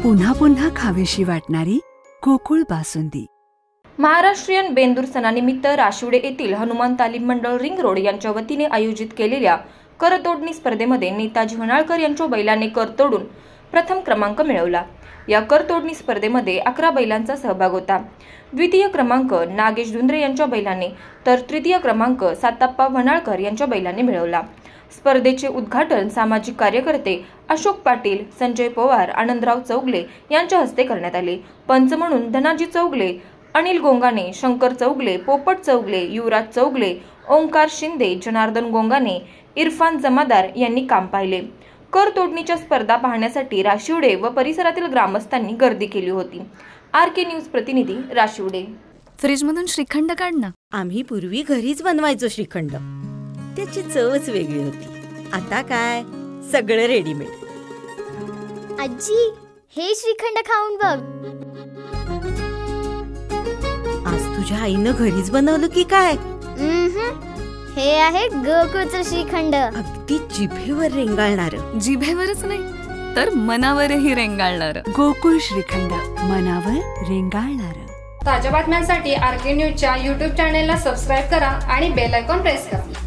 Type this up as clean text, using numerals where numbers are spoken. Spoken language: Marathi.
पुन्हा पुन्हा खावीशी वाटणारी गोकुळ बासुंदी। महाराष्ट्रीयन बेंदूर सणानिमित्त राशिवडे येथील हनुमान तालीम मंडळ रिंग रोड यांच्या वतीने आयोजित केलेल्या करतोडणी स्पर्धेमध्ये नेताजी वनाळकर यांच्या बैलाने कर तोडून प्रथम क्रमांक मिळवला। या करतोडणी स्पर्धेमध्ये 11 बैलांचा सहभाग होता। द्वितीय क्रमांक नागेश धुंद्रे यांच्या बैलाने तर तृतीय क्रमांक साताप्पा वनाळकर यांच्या बैलाने मिळवला। स्पर्धेचे उद्घाटन सामाजिक कार्यकर्ते अशोक पाटील, संजय पवार, आनंदराव चौगले यांच्या हस्ते करण्यात आले। पंच म्हणून धनाजी चौगले, अनिल गोंगाने, शंकर चौगले, पोपट चौगले, युवराज चौगले, ओंकार शिंदे, जनार्दन गोंगाने, इरफान जमादार यांनी काम पाहिले। कर तोडणीच्या स्पर्धा पाहण्यासाठी राशिवडे व परिसरातील ग्रामस्थांनी गर्दी केली होती। आरके न्यूज प्रतिनिधी राशिवडे। फ्रीजमधून श्रीखंड काढ ना। आम्ही पूर्वी घरीच बनवायचो श्रीखंड, त्याची चवच वेगळी होती। आता काय सगळं रेडीमेड। आजी, हे श्रीखंड खाऊन बघ। आज तुझ्या आईनं घरीच बनवलं की काय? हे आहे गोकुळचं श्रीखंड। अगदी जिभेवर रेंगाळणार। जिभेवरच नाही तर मनावरही रेंगाळणार। गोकुळ श्रीखंड, मनावर रेंगाळणार। ताज्या बातम्यांसाठी आरके न्यूजच्या YouTube चॅनेलला सबस्क्राईब करा आणि बेल आयकॉन प्रेस करा।